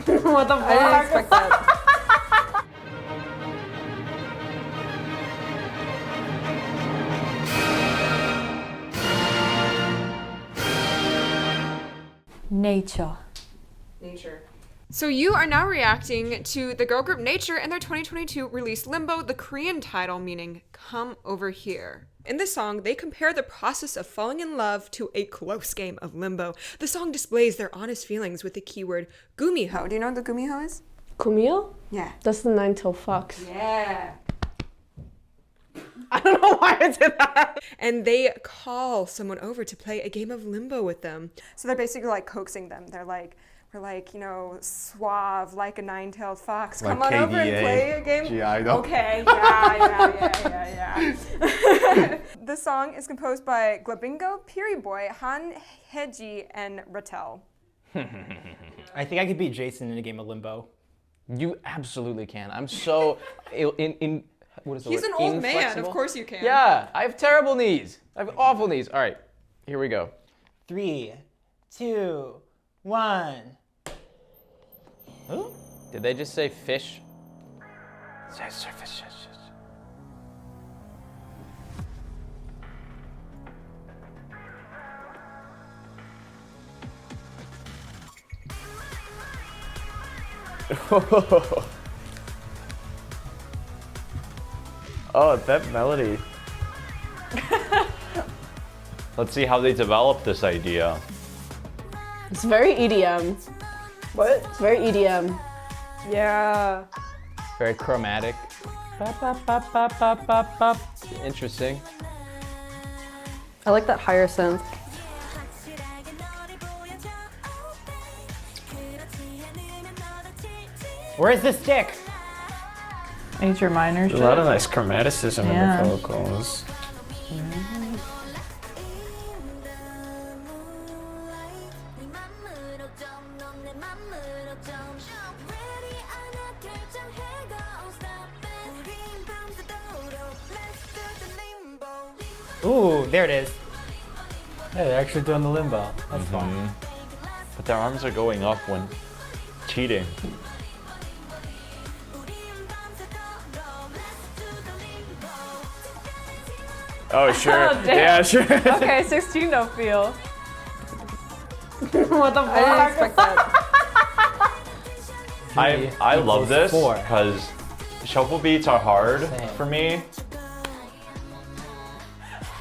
What the fuck? I didn't expect that. Nature. Nature. So you are now reacting to the girl group Nature and their 2022 release Limbo, the Korean title meaning come over here. In this song, they compare the process of falling in love to a close game of limbo. The song displays their honest feelings with the keyword gumiho. Do you know what the gumiho is? Kumio? Yeah. That's the 9 till fucks. Yeah. I don't know why I did that. And they call someone over to play a game of limbo with them. So they're basically like coaxing them. They're like, we're like, you know, suave like a 9-tailed fox. Like Come on over and KDA, play a game. G-Idol. Okay, yeah. The song is composed by Glabingo, Piri Boy, Han Heji, and Rattel. I think I could beat Jason in a game of limbo. You absolutely can. I'm so what is the He's word? an old man, of Inflexible? course you can. Yeah, I have terrible knees. I have awful knees. All right, here we go. 3, 2, 1. Ooh. Did they just say fish? Fish. Oh, that melody. Let's see how they develop this idea. It's very EDM. What? It's very EDM. Yeah. Very chromatic. Bop, bop, bop, bop, bop, bop, bop. Interesting. I like that higher synth. Where's the stick? Major minor. There's a lot of nice chromaticism Yeah. in the vocals. Ooh, there it is. Yeah, they're actually doing the limbo. That's fun. But their arms are going up when cheating. Oh, sure. Damn. Yeah, sure. Okay, 16 don't feel. What the fuck? I didn't expect that. I love this 4. because shuffle beats are hard Same. for me.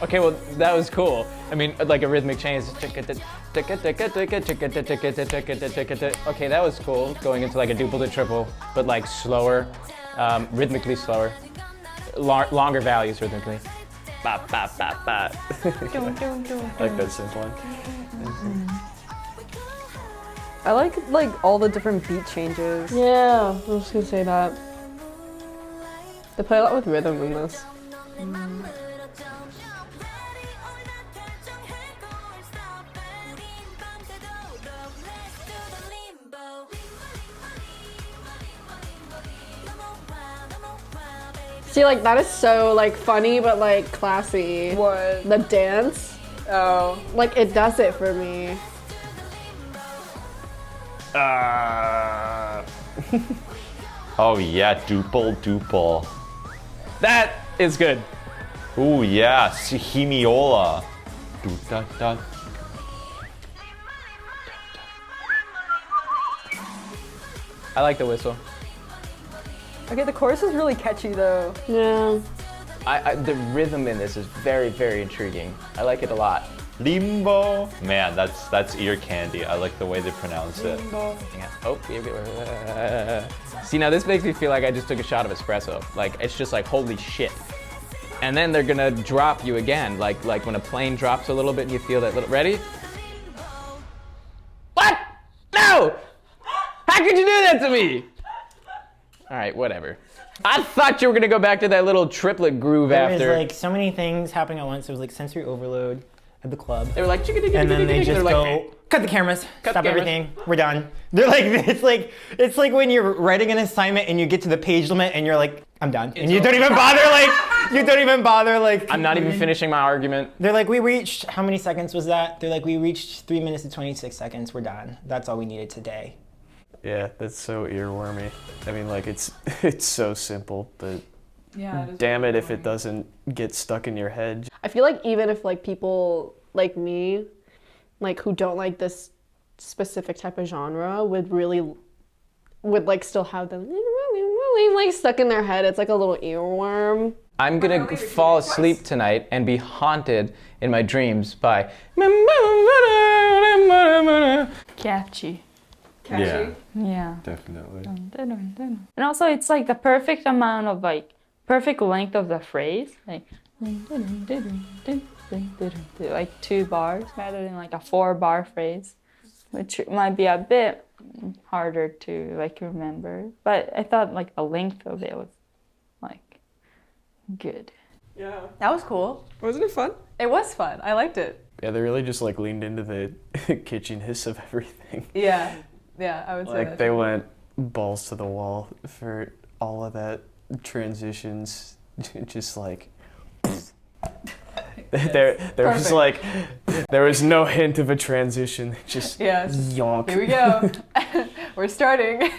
Okay, well that was cool. I mean, like a rhythmic change. Okay, that was cool. Going into like a duple to triple, but like slower, rhythmically slower, longer values rhythmically. Bop, bop, bop, bop. I like that synth one. I like all the different beat changes. Yeah, I was just gonna say that. They play a lot with rhythm in this. See, like that is so like funny, but like classy. What? The dance, Oh. like it does it for me. Oh yeah, duple. That is good. Ooh yeah, Himiola. Da. I like the whistle. Okay, the chorus is really catchy though. Yeah. The rhythm in this is very, very intriguing. I like it a lot. Limbo. Man, that's ear candy. I like the way they pronounce it. Oh, see, now this makes me feel like I just took a shot of espresso. Like, it's just like, holy shit. And then they're gonna drop you again, like when a plane drops a little bit and you feel that little, ready? What? No! How could you do that to me? All right, whatever. I thought you were gonna go back to that little triplet groove There after. was like so many things happening at once. There was like sensory overload at the club. They were like, And then they just go, cut the cameras, Cut stop the cameras. everything, we're done. They're like, it's like when you're writing an assignment and you get to the page limit and you're like, I'm done. And you don't even bother like, I'm not even finishing my argument. They're like, we reached, how many seconds was that? They're like, we reached 3 minutes and 26 seconds, we're done. That's all we needed today. Yeah, that's so earwormy. I mean, like it's so simple, but Yeah. damn it if it doesn't get stuck in your head. I feel like even if like people like me, like who don't like this specific type of genre would like still have them like stuck in their head. It's like a little earworm. I'm gonna fall asleep tonight and be haunted in my dreams by. Catchy. Yeah, Yeah. definitely. And also it's like the perfect amount of like, perfect length of the phrase. Like 2 bars rather than like a 4-bar phrase, which might be a bit harder to like remember. But I thought like the length of it was like good. Yeah. That was cool. Wasn't it fun? It was fun. I liked it. Yeah, they really just like leaned into the kitschiness of everything. Yeah. Yeah, I would say Like that. they went balls to the wall for all of that transitions, just like there was like there was no hint of a transition, just Yes. yonk. Here we go. We're starting.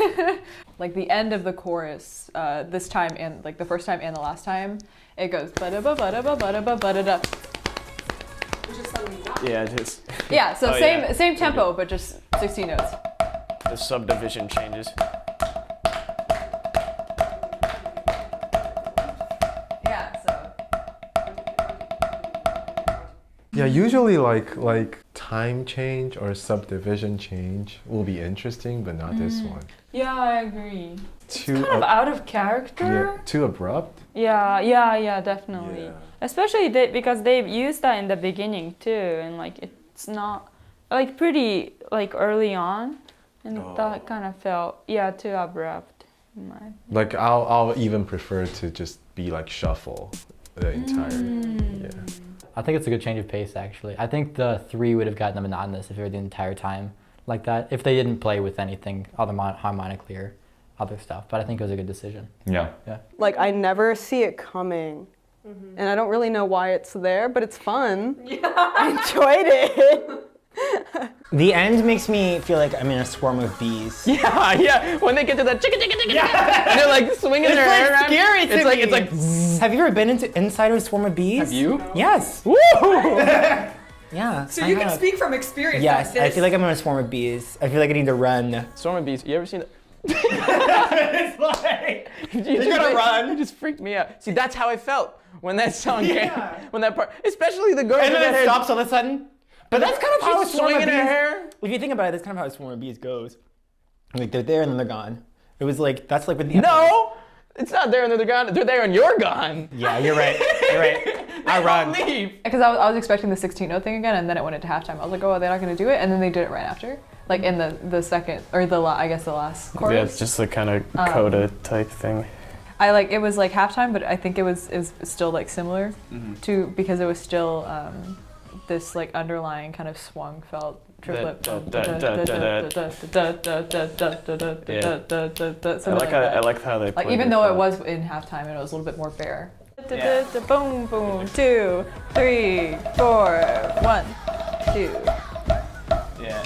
Like the end of the chorus, this time and like the first time and the last time, it goes ba-da-ba ba-da-ba ba-da-ba ba-da-da. Yeah, just Yeah, so Oh, same yeah. same tempo, but just 16 notes. the subdivision changes. Yeah, so. Yeah, usually like time change or subdivision change will be interesting, but not this one. Yeah, I agree. Too Kind of out of character. yeah, too abrupt. Yeah, definitely. Yeah. Especially because they've used that in the beginning too, and like it's not like pretty like early on, and that kind of felt too abrupt. In my Like I'll even prefer to just be like shuffle the entire. Yeah. I think it's a good change of pace, actually. I think the 3 would have gotten monotonous if it were the entire time like that, if they didn't play with anything other harmonically or other stuff. But I think it was a good decision. Yeah. Like I never see it coming. And I don't really know why it's there, but it's fun. Yeah. I enjoyed it. The end makes me feel like I'm in a swarm of bees. Yeah. When they get to that chicka chicka chicka, and they're like swinging their hair around. Scary to me. It's like. Zzz. Have you ever been inside a swarm of bees? Have you? Yes. Woo! Yeah. So you can speak from experience. Yes, like I this. feel like I'm in a swarm of bees. I feel like I need to run. Swarm of bees. You ever seen it? It's like You gotta run. You just freaked me out. See, that's how I felt when that song came. When that part, especially the girl. And with then that it hair- stops all of a sudden. But that's kind of how a She's swarm of swinging bees. her hair. If you think about it, that's kind of how a swarm of bees goes. Like they're there and then they're gone. It was like that's like with the No, it's not there and they're gone. They're there and you're gone. Yeah, you're right. You're right. I run. Leave. Because I was expecting the 16 note thing again, and then it went into halftime. I was like, oh, they're not going to do it, and then they did it right after, like in the second or I guess the last chorus. Yeah, it's just the kind of Kota type thing. It was like halftime, but I think it was still like similar to because it was still this like underlying kind of swung felt triplet. I like how they like played even with though that. it was in halftime and it was a little bit more bare. Boom, boom, 2, 3, 4, 1, 2. Yeah,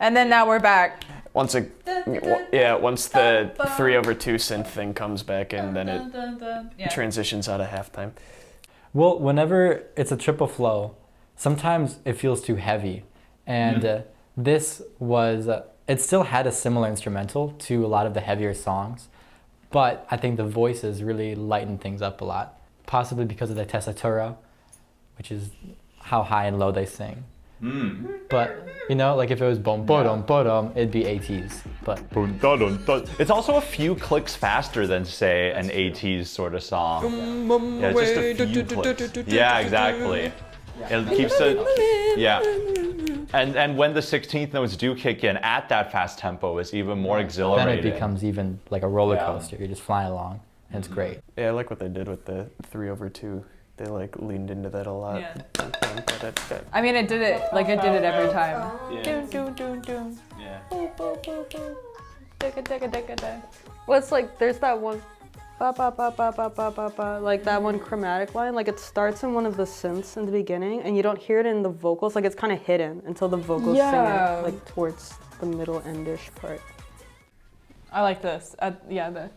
And then now we're back. once the 3/2 synth thing comes back in, then it transitions out of halftime. Well, whenever it's a triple flow, sometimes it feels too heavy. And this was, it still had a similar instrumental to a lot of the heavier songs, but I think the voices really lightened things up a lot, possibly because of the tessitura, which is how high and low they sing. But, you know, like if it was boom, ba-dum, ba-dum, it'd be ATs. But It's also a few clicks faster than, say, an 80s sort of song. Yeah, just a few clicks. Yeah, exactly. It keeps it, yeah. And when the 16th notes do kick in at that fast tempo, it's even more then exhilarating. it becomes even like a roller coaster. You're just flying along, and it's great. Yeah, I like what they did with the 3/2. They like leaned into that a lot. Yeah. I mean, it did it every time. Yeah. Well, it's like there's that one, ba ba ba ba ba ba ba ba, like that one chromatic line. Like it starts in one of the synths in the beginning, and you don't hear it in the vocals. Like it's kind of hidden until the vocals sing it, like towards the middle endish part. I like this. Yeah, the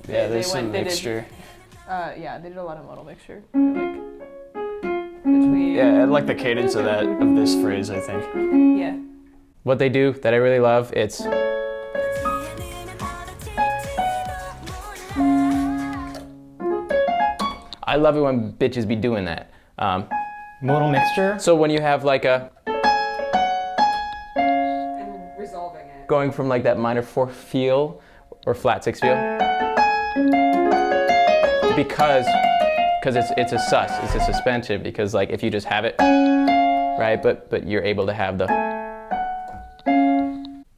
Yeah, there's some they mixture. yeah, they did a lot of modal mixture. Like between. Yeah, I like the cadence of this phrase, I think. Yeah. What they do that I really love, it's I love it when bitches be doing that. Modal mixture. So when you have like a And resolving it. going from like that minor 4 feel or flat 6 feel because it's a sus, it's a suspension, because like if you just have it right, but you're able to have the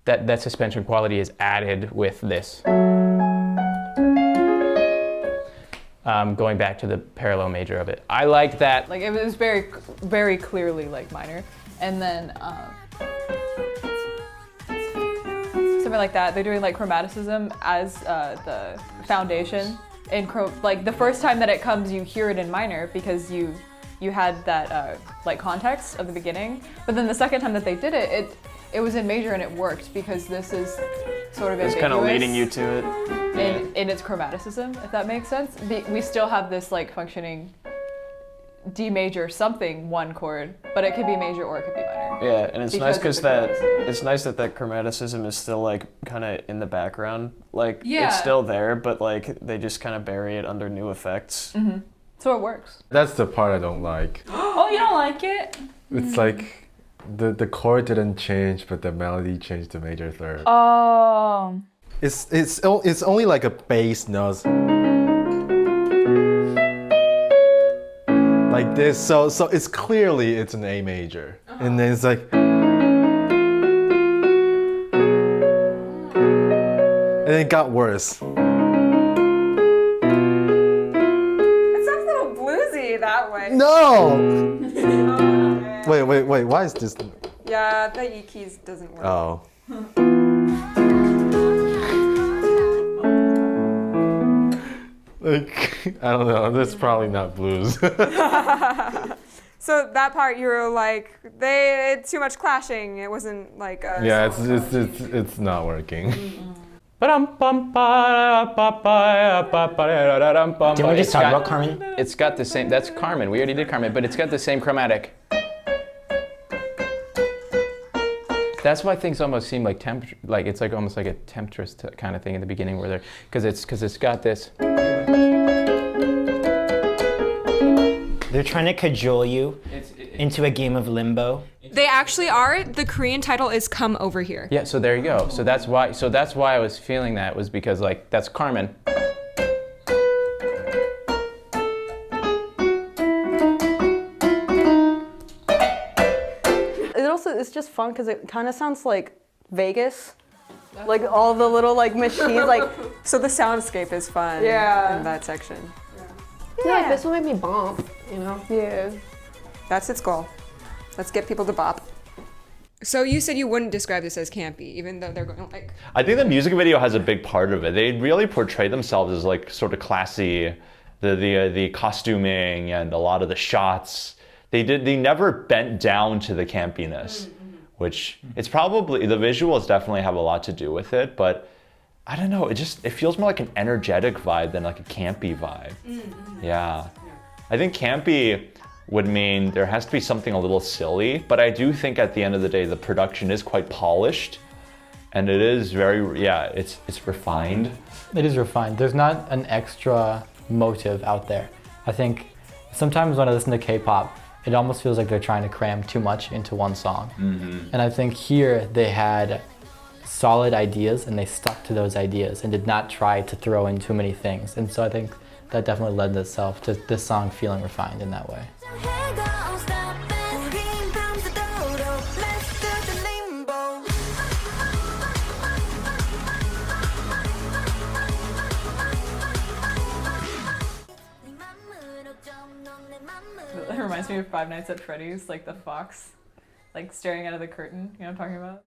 that suspension quality is added with this. Going back to the parallel major of it, I like that. Like it was very, very clearly like minor, and then something like that. They're doing like chromaticism as the foundation, and like the first time that it comes, you hear it in minor because you had that like context of the beginning. But then the second time that they did it, it was in major and it worked because this is sort of It's ambiguous. kind of leading you to it. In its chromaticism, if that makes sense. We still have this like functioning D major something 1 chord, but it could be major or it could be minor. Yeah, and it's nice Because because of the chromaticism. it's nice that chromaticism is still like kind of in the background. Like Yeah. it's still there, but like they just kind of bury it under new effects. Mm-hmm. So it works. That's the part I don't like. Oh, you don't like it? It's like the chord didn't change, but the melody changed to major third. Oh. It's only like a bass note. Like this, so it's clearly it's an A major. And then it's like and it got worse. It sounds a little bluesy that way. No! Okay. Wait, why is this? Yeah, the E keys doesn't work. Oh. Like, I don't know, that's probably not blues. So that part you were like, it's too much clashing. It wasn't like a Yeah, it's not working. Didn't we just talk about Carmen? It's got the same, that's Carmen, we already did Carmen, but it's got the same chromatic. That's why things almost seem like it's like almost like a temptress kind of thing in the beginning where they're, because it's got this. They're trying to cajole you into a game of limbo. They actually are. The Korean title is Come Over Here. Yeah, so there you go. So that's why I was feeling that, was because like that's Carmen. It's just fun because it kind of sounds like Vegas. Like all the little like machines, like. So the soundscape is fun. Yeah. In that section. Yeah, like this will make me bump, you know? Yeah. That's its goal. Let's get people to bop. So you said you wouldn't describe this as campy, even though they're going like. I think the music video has a big part of it. They really portray themselves as like sort of classy. The costuming and a lot of the shots. They never bent down to the campiness, which it's probably, the visuals definitely have a lot to do with it, but I don't know, it feels more like an energetic vibe than like a campy vibe. Yeah. I think campy would mean there has to be something a little silly, but I do think at the end of the day, the production is quite polished and it is very, yeah, it's refined. It is refined. There's not an extra motive out there. I think sometimes when I listen to K-pop, it almost feels like they're trying to cram too much into one song. And I think here they had solid ideas and they stuck to those ideas and did not try to throw in too many things. And so I think that definitely led itself to this song feeling refined in that way. It reminds me of Five Nights at Freddy's, like the fox, like staring out of the curtain. You know what I'm talking about?